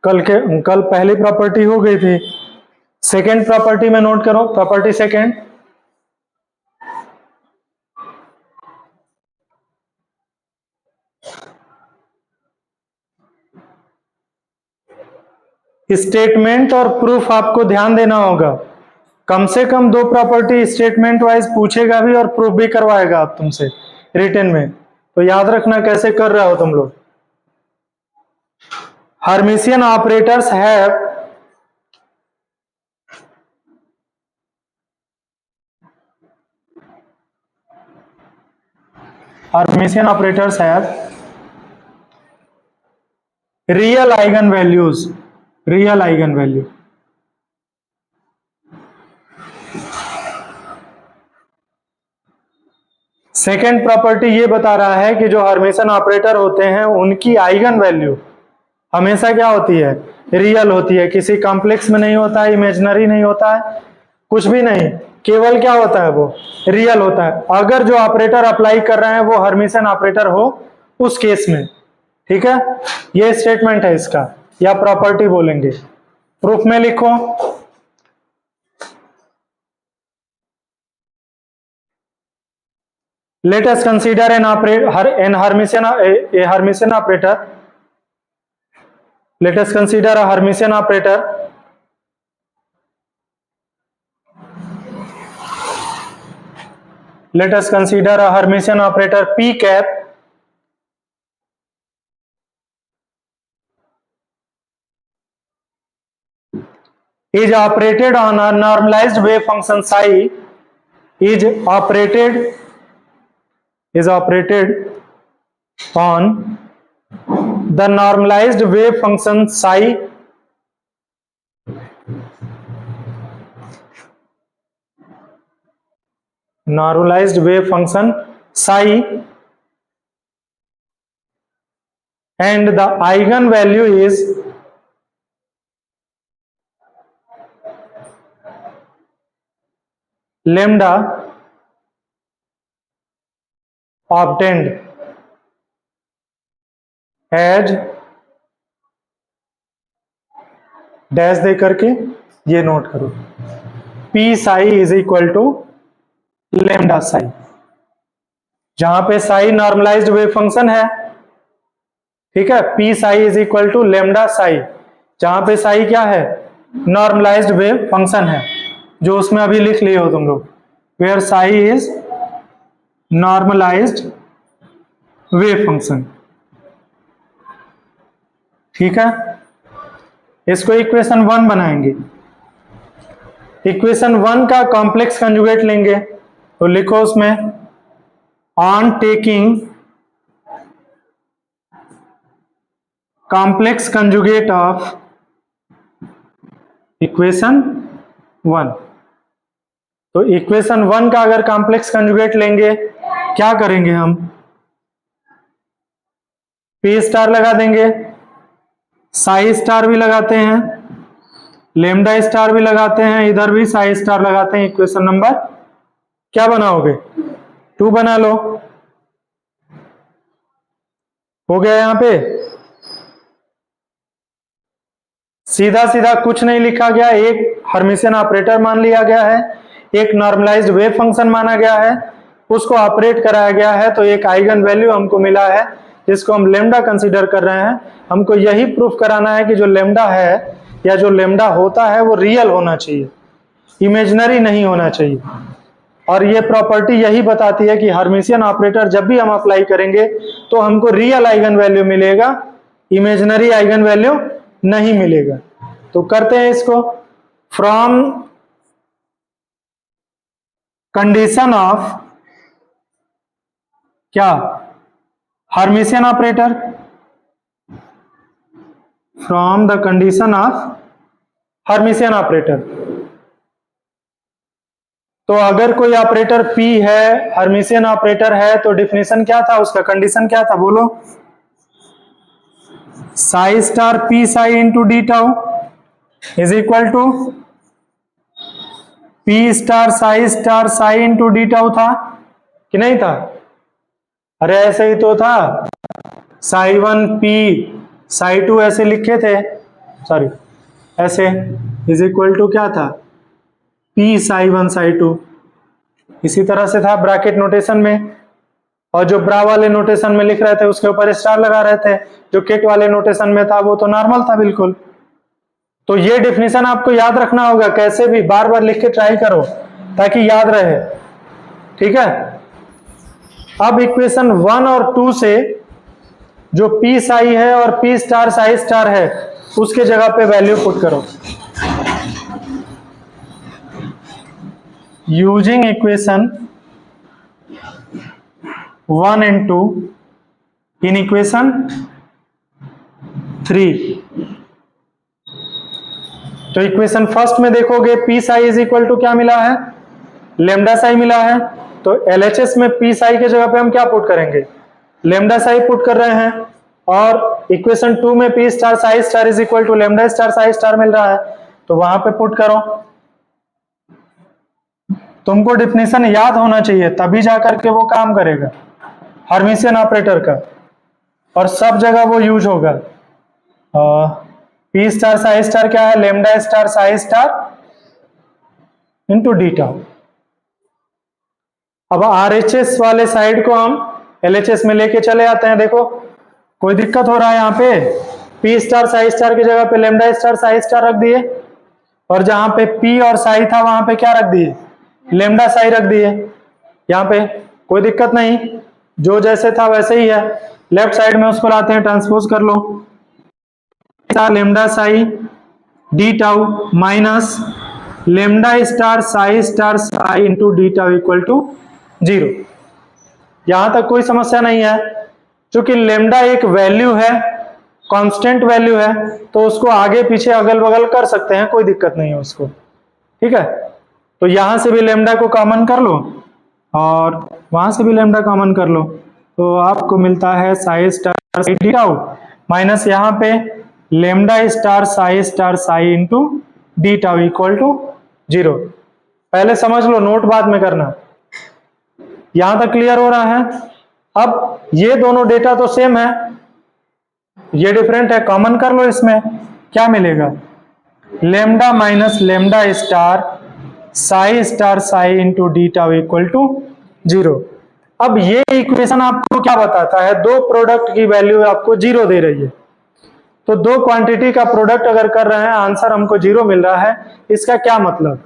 कल पहली प्रॉपर्टी हो गई थी। सेकेंड प्रॉपर्टी में नोट करो, प्रॉपर्टी सेकेंड, स्टेटमेंट और प्रूफ आपको ध्यान देना होगा। कम से कम 2 प्रॉपर्टी स्टेटमेंट वाइज पूछेगा भी और प्रूफ भी करवाएगा आप तुमसे रिटन में, तो याद रखना कैसे कर रहे हो तुम लोग। Hermitian operators have Hermitian operators have real eigenvalues, real eigenvalue। Second property ये बता रहा है कि जो हर्मिशियन ऑपरेटर होते हैं उनकी आइगन वैल्यू हमेशा क्या होती है, रियल होती है, किसी कॉम्प्लेक्स में नहीं होता है, इमेजिनरी नहीं होता है, कुछ भी नहीं, केवल क्या होता है, वो रियल होता है। अगर जो ऑपरेटर अप्लाई कर रहे हैं वो हर्मिशियन ऑपरेटर हो उस केस में, ठीक है। ये स्टेटमेंट है इसका, या प्रॉपर्टी बोलेंगे। प्रूफ में लिखो, let us consider an Hermitian operator, let us consider a Hermitian operator let us consider a Hermitian operator P cap is operated on a normalized wave function psi, is operated on the normalized wave function psi and the eigenvalue is lambda obtained as dash दे करके ये note करो, P psi is equal to lambda psi, जहां पे psi normalised wave function है, ठीक है। P psi is equal to lambda psi, जहां पे साई क्या है, नॉर्मलाइज्ड वेव फंक्शन है, जो उसमें अभी लिख लिए हो तुम लोग, where psi is normalised wave function, ठीक है। इसको इक्वेशन 1 बनाएंगे। इक्वेशन 1 का कॉम्प्लेक्स कंजुगेट लेंगे, तो लिखो उसमें on taking complex conjugate of equation 1। तो इक्वेशन 1 का अगर कॉम्प्लेक्स कंजुगेट लेंगे, क्या करेंगे हम, पी स्टार लगा देंगे, साई स्टार भी लगाते हैं, लेमडा स्टार भी लगाते हैं, इधर भी साई स्टार लगाते हैं। इक्वेशन नंबर क्या बनाओगे, 2 बना लो, हो गया। यहां पे सीधा सीधा कुछ नहीं लिखा गया, एक हर्मिशियन ऑपरेटर मान लिया गया है, एक नॉर्मलाइज्ड वेव फंक्शन माना गया है, उसको ऑपरेट कराया गया है, तो एक आइगन वैल्यू हमको मिला है जिसको हम लेमडा कंसीडर कर रहे हैं। हमको यही प्रूफ कराना है कि जो लेमडा है या जो लेमडा होता है वो रियल होना चाहिए, इमेजिनरी नहीं होना चाहिए। और ये प्रॉपर्टी यही बताती है कि हर्मिशियन ऑपरेटर जब भी हम अप्लाई करेंगे तो हमको रियल आइगन वैल्यू मिलेगा, इमेजिनरी आइगन वैल्यू नहीं मिलेगा। तो करते हैं इसको, फ्रॉम कंडीशन ऑफ क्या, Hermitian operator, from the condition of Hermitian operator. तो अगर कोई ऑपरेटर P है, हर्मिशियन ऑपरेटर है, तो डिफिनेशन क्या था उसका, कंडीशन क्या था, बोलो, psi star P psi into D tau is equal to P star psi into D tau था कि नहीं था? अरे ऐसे ही तो था, साई 1 P साई 2 ऐसे लिखे थे, सॉरी ऐसे इज इक्वल टू क्या था, पी साई 1 साई 2। इसी तरह से था ब्रैकेट नोटेशन में, और जो ब्रा वाले नोटेशन में लिख रहे थे उसके ऊपर स्टार लगा रहे थे, जो किट वाले नोटेशन में था वो तो नॉर्मल था बिल्कुल। तो ये डेफिनेशन आपको याद रखना होगा, कैसे भी बार बार लिख के ट्राई करो ताकि याद रहे, ठीक है। अब इक्वेशन 1 और 2 से जो पी साई है और पी स्टार साई स्टार है उसके जगह पे वैल्यू पुट करो। Using equation 1 and 2 in equation 3। तो इक्वेशन फर्स्ट में देखोगे P psi is equal to क्या मिला है, लेमडा साई मिला है। तो एलएचएस में पी साई के जगह पे हम क्या पुट करेंगे, लेमडा साई पुट कर रहे हैं। और इक्वेशन 2 में P star psi star is equal to lambda star psi star मिल रहा है, तो वहां पे पुट करो। तुमको डिफिनेशन याद होना चाहिए तभी जाकर के वो काम करेगा, हर्मिशियन ऑपरेटर का, और सब जगह वो यूज होगा। पी स्टार साई स्टार क्या है, lambda star psi star into D tau. अब आरएचएस वाले साइड को हम एलएचएस में लेके चले आते हैं। देखो कोई दिक्कत हो रहा है, यहाँ पे पी स्टार साई स्टार की जगह पे लेमडा स्टार साई स्टार रख दिए, और जहां पे पी और साई था वहां पे क्या रख दिए, लेमडा साई रख दिए। यहाँ पे कोई दिक्कत नहीं, जो जैसे था वैसे ही है। लेफ्ट साइड में उसको लाते हैं, ट्रांसपोज कर लो, lambda psi D tau minus lambda star psi into D tau equal to 0। यहां तक कोई समस्या नहीं है, क्योंकि लेमडा एक वैल्यू है, कांस्टेंट वैल्यू है, तो उसको आगे पीछे अगल बगल कर सकते हैं, कोई दिक्कत नहीं है उसको, ठीक है। तो यहां से भी लेमडा को कॉमन कर लो और वहां से भी लेमडा कॉमन कर लो, तो आपको मिलता है psi star psi D tau minus यहाँ पे lambda star psi into D tau equal to 0। पहले समझ लो, नोट बाद में करना। यहां तक क्लियर हो रहा है। अब ये दोनों डेटा तो सेम है, ये डिफरेंट है, कॉमन कर लो। इसमें क्या मिलेगा, lambda minus lambda star psi into D tau equal to 0। अब ये इक्वेशन आपको क्या बताता है, दो प्रोडक्ट की वैल्यू आपको 0 दे रही है। तो दो क्वांटिटी का प्रोडक्ट अगर कर रहे हैं, आंसर हमको 0 मिल रहा है, इसका क्या मतलब,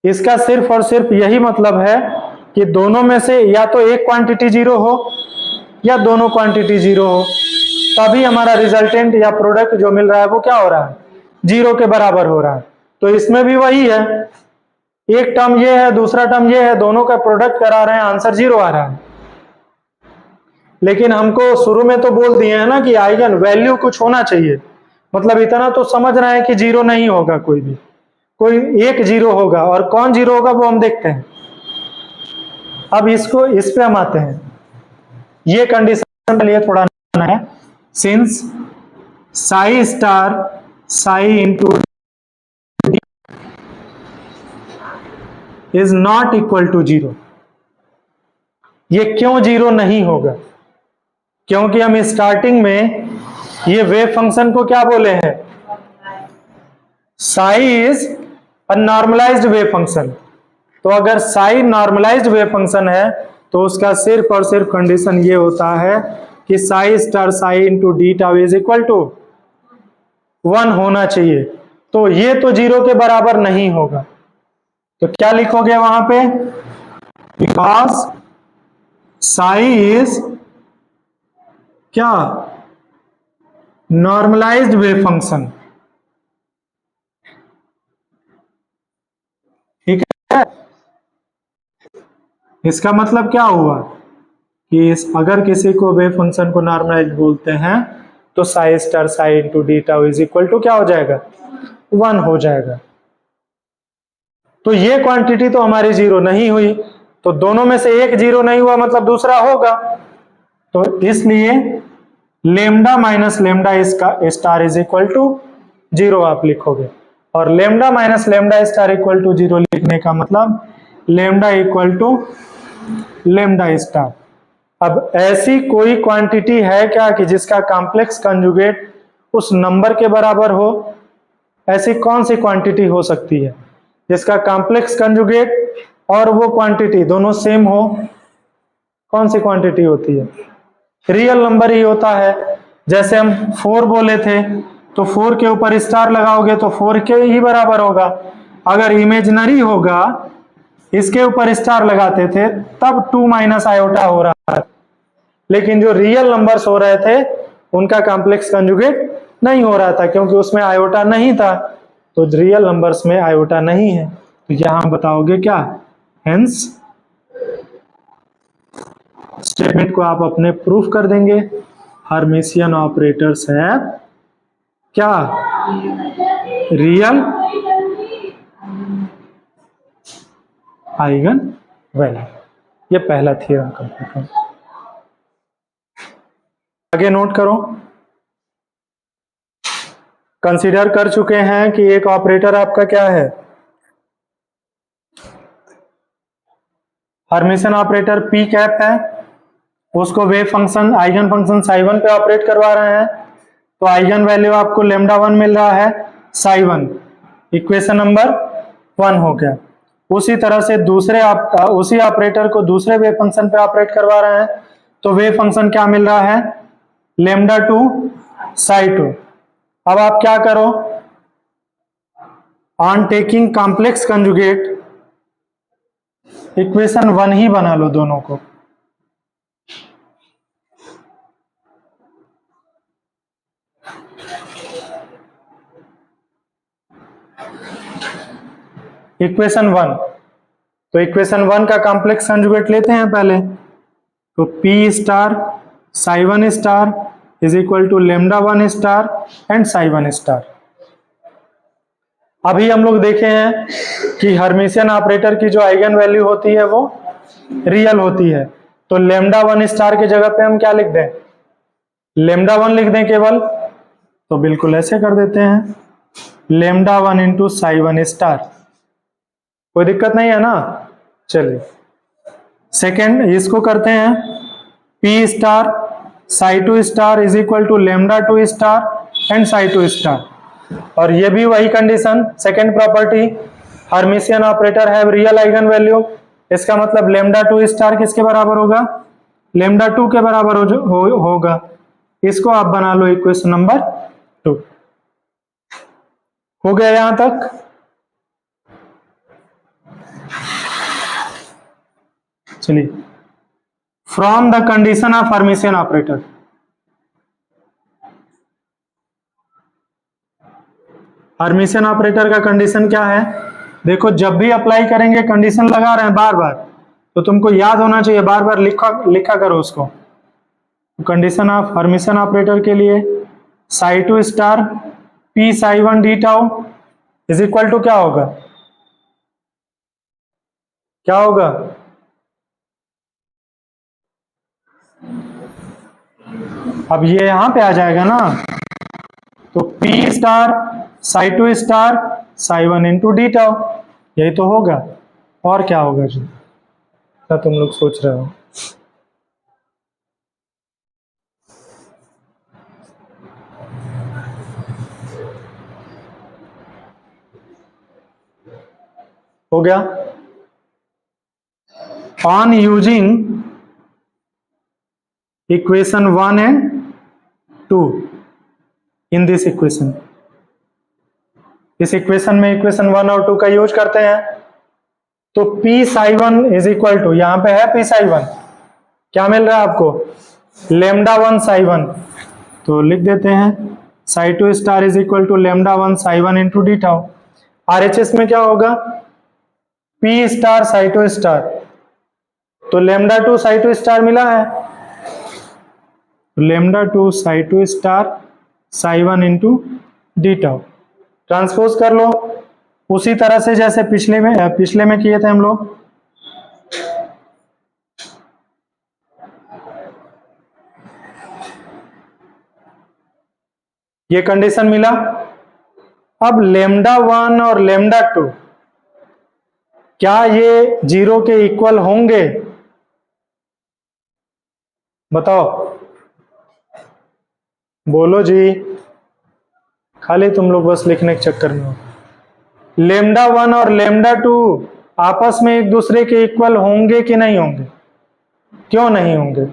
इसका सिर्फ और सिर्फ यही मतलब है कि दोनों में से या तो एक क्वांटिटी 0 हो या दोनों क्वांटिटी 0 हो, तभी हमारा रिजल्टेंट या प्रोडक्ट जो मिल रहा है वो क्या हो रहा है, 0 के बराबर हो रहा है। तो इसमें भी वही है, एक टर्म ये है, दूसरा टर्म ये है, दोनों का प्रोडक्ट करा रहे हैं, आंसर 0 आ रहा है। लेकिन हमको शुरू में तो बोल दिए हैं ना कि आइगन वैल्यू कुछ होना चाहिए, मतलब इतना तो समझ रहे हैं कि 0 नहीं होगा, कोई भी कोई एक 0 होगा, और कौन 0 होगा वो हम देखते हैं। अब इसको इस पे हम आते हैं, ये कंडीशन के लिए थोड़ा है, since psi star psi into is not equal to 0। ये क्यों 0 नहीं होगा, क्योंकि हम स्टार्टिंग में ये वेव फंक्शन को क्या बोले हैं, psi is a normalised wave function. तो अगर साई नॉर्मलाइज्ड वेव फंक्शन है तो उसका सिर्फ और सिर्फ कंडीशन ये होता है कि psi star psi into D tau is equal to 1 होना चाहिए। तो ये तो 0 के बराबर नहीं होगा, तो क्या लिखोगे वहां पे, बिकॉज साई इज क्या, नॉर्मलाइज्ड वेव फंक्शन, ठीक है। इसका मतलब क्या हुआ कि अगर किसी को वेव फंक्शन को नॉर्मलाइज बोलते हैं तो psi star psi into D tau is equal to क्या हो जाएगा, 1 हो जाएगा। तो ये क्वांटिटी तो हमारी 0 नहीं हुई, तो दोनों में से एक 0 नहीं हुआ, मतलब दूसरा होगा। तो इसलिए लेमडा माइनस लेमडा इसका स्टार इज इक्वल टू 0 आप लिखोगे, और lambda minus lambda star equal to 0 लिखने का मतलब lambda equal to lambda star. अब ऐसी कोई क्वांटिटी है क्या कि जिसका कॉम्प्लेक्स कंजुगेट उस नंबर के बराबर हो, ऐसी कौन सी क्वांटिटी हो सकती है जिसका कॉम्प्लेक्स कंजुगेट और वो क्वांटिटी दोनों सेम हो? कौन सी क्वांटिटी होती है? रियल नंबर ही होता है। जैसे हम 4 बोले थे तो 4 के ऊपर स्टार लगाओगे तो 4 के ही बराबर होगा। अगर इमेजिनरी होगा, इसके ऊपर स्टार लगाते थे तब 2 माइनस आयोटा हो रहा है, लेकिन जो रियल नंबर्स हो रहे थे उनका कॉम्प्लेक्स कंजुगेट नहीं हो रहा था क्योंकि उसमें आयोटा नहीं था। तो रियल नंबर्स में आयोटा नहीं है, तो यहां बताओगे क्या? हेंस स्टेटमेंट को आप अपने प्रूफ कर देंगे। हर्मिशियन ऑपरेटर्स है क्या? Real eigen value. ये पहला थ्योरम कंप्लीट हो। आगे नोट करो। कंसीडर कर चुके हैं कि एक ऑपरेटर आपका क्या है? हर्मिशियन ऑपरेटर पी कैप है, उसको वेव फंक्शन आइगन फंक्शन साई1 पे ऑपरेट करवा रहे हैं, तो आइगन वैल्यू आपको λ1 मिल रहा है साई1। इक्वेशन नंबर 1 हो गया। उसी तरह से उसी ऑपरेटर को दूसरे वेव फंक्शन पे ऑपरेट करवा रहे हैं, तो वेव फंक्शन क्या मिल रहा है? λ2 साई2। अब आप क्या करो? On taking complex conjugate equation 1 ही बना लो दोनों को। इक्वेशन 1, तो इक्वेशन 1 का कॉम्प्लेक्स कंजुगेट लेते हैं पहले। तो P star psi star is equal to λ1 star and psi star. अभी हम लोग देखे हैं कि हर्मिशियन ऑपरेटर की जो आइगन वैल्यू होती है वो रियल होती है, तो λ1 स्टार की जगह पे हम क्या लिख दें? λ1 लिख दें केवल। तो बिल्कुल ऐसे कर देते हैं, λ1 इंटू साई1 स्टार। कोई दिक्कत नहीं है ना? चलिए सेकेंड इसको करते हैं, P star psi star is equal to λ2 star and psi star. और ये भी वही condition, second property, Hermitian operator है रियल आइगन वैल्यू। इसका मतलब λ2 स्टार किसके बराबर होगा? λ2 के बराबर होगा। इसको आप बना लो इक्वेशन नंबर 2। हो गया यहां तक? चलिए, from the condition of Hermitian operator, Hermitian operator का कंडीशन क्या है? देखो जब भी अप्लाई करेंगे कंडीशन लगा रहे हैं बार बार, तो तुमको याद होना चाहिए, बार बार लिखा करो उसको। कंडीशन ऑफ हर्मिशियन ऑपरेटर के लिए psi star P psi D tau is equal to क्या होगा? क्या होगा? अब ये यहां पे आ जाएगा ना, तो P star psi star psi into D tau, यही तो होगा। और क्या होगा जी? क्या तुम लोग सोच रहे हो? हो गया। On using equation 1 and 2 in this equation, इस इक्वेशन में इक्वेशन 1 और 2 का यूज करते हैं, तो P साई1 इज इक्वल टू, यहां पे है P साई1, क्या मिल रहा है आपको? λ1 साई1। तो लिख देते हैं psi star is equal to λ1 psi into D tau. RHS में क्या होगा? P स्टार साई2 स्टार, तो λ2 साई2 स्टार मिला है, λ2 psi star psi into D tau. Transpose कर लो उसी तरह से जैसे पिछले में किए थे हम लोग। ये कंडीशन मिला। अब λ1 और λ2 क्या ये 0 के इक्वल होंगे? बताओ, बोलो जी। खाली तुम लोग बस लिखने के चक्कर में हो। लेमडा 1 और लेमडा 2 आपस में एक दूसरे के इक्वल होंगे कि नहीं होंगे? क्यों नहीं होंगे?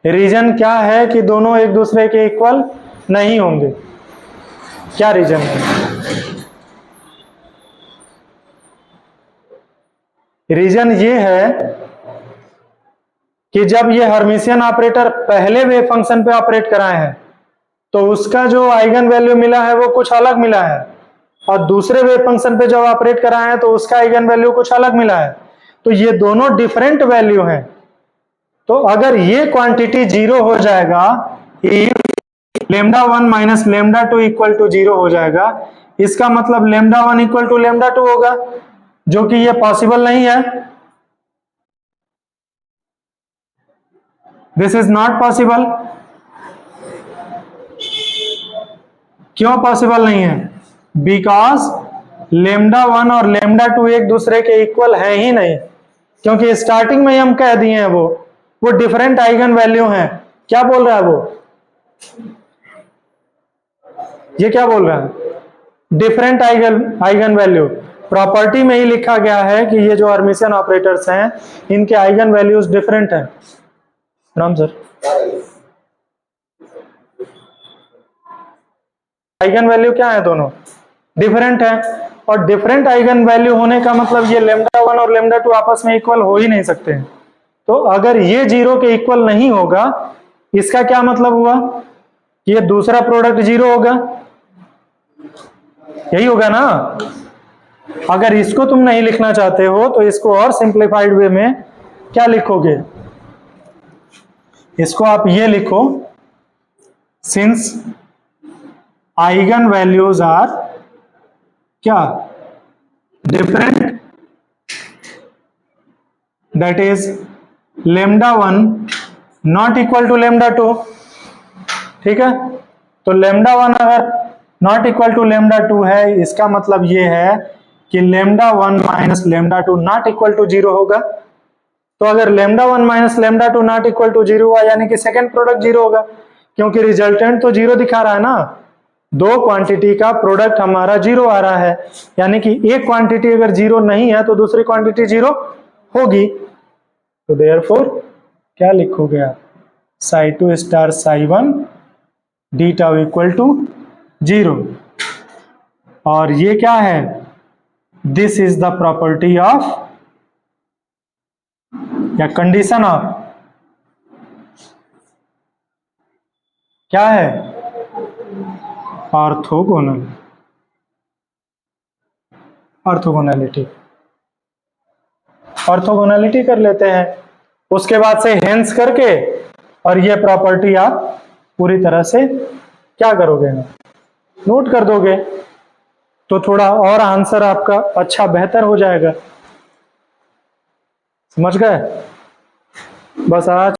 रीजन क्या है कि दोनों एक दूसरे के इक्वल नहीं होंगे? क्या रीजन है? रीजन ये है कि जब ये हर्मिशियन ऑपरेटर पहले वेव फंक्शन पे ऑपरेट कराए हैं तो उसका जो आइगन वैल्यू मिला है वो कुछ अलग मिला है, और दूसरे वेव फंक्शन पे जब ऑपरेट कराए हैं तो उसका आइगन वैल्यू कुछ अलग मिला है। तो ये दोनों डिफरेंट वैल्यू हैं। तो अगर ये क्वांटिटी जीरो हो जाएगा, lambda 1 minus lambda 2 equal to zero हो जाएगा, इसका मतलब लेमडा 1 इक्वल टू लेमडा 2 होगा, जो कि ये पॉसिबल नहीं है। This is not possible. क्यों पॉसिबल नहीं है? बिकॉज लेमडा 1 और लेमडा 2 एक दूसरे के इक्वल है ही नहीं, क्योंकि स्टार्टिंग में ही हम कह दिए हैं वो डिफरेंट आइगन वैल्यू हैं। क्या बोल रहा है वो? ये क्या बोल रहा है? Different eigen value. प्रॉपर्टी में ही लिखा गया है कि ये जो हर्मिशियन ऑपरेटर्स हैं इनके आइगन वैल्यूज डिफरेंट हैं। राम सर, आइगन वैल्यू क्या है? दोनों डिफरेंट है, और डिफरेंट आइगन वैल्यू होने का मतलब ये लेमडा 1 और लेमडा 2 आपस में इक्वल हो ही नहीं सकते हैं। तो अगर ये जीरो के इक्वल नहीं होगा, इसका क्या मतलब हुआ? ये दूसरा प्रोडक्ट जीरो होगा, यही होगा ना। अगर इसको तुम नहीं लिखना चाहते हो तो इसको और सिंप्लीफाइड वे में क्या लिखोगे? इसको आप ये लिखो, सिंस आइगन वैल्यूज आर क्या? Different, that is lambda 1 not equal to lambda 2। ठीक है, तो लेमडा 1 अगर नॉट इक्वल टू लेमडा 2 है, इसका मतलब ये है कि lambda 1 minus lambda 2 not equal to zero होगा। तो अगर lambda 1 minus lambda 2 not equal to zero हुआ, यानी कि सेकंड प्रोडक्ट जीरो होगा, क्योंकि रिजल्टेंट तो जीरो दिखा रहा है ना। दो क्वांटिटी का प्रोडक्ट हमारा जीरो आ रहा है, यानी कि एक क्वांटिटी अगर जीरो नहीं है तो दूसरी क्वांटिटी जीरो होगी। तो देयरफॉर क्या लिखोगे आप? Psi 2 star psi 1 d tau equal to zero. और ये क्या है? This is the property of या कंडीशन ऑफ क्या है? Orthogonal, orthogonality. ऑर्थोगोनैलिटी कर लेते हैं, उसके बाद से हेंस करके, और ये प्रॉपर्टी आप पूरी तरह से क्या करोगे? नोट कर दोगे, तो थोड़ा और आंसर आपका अच्छा बेहतर हो जाएगा। समझ गए? बस आज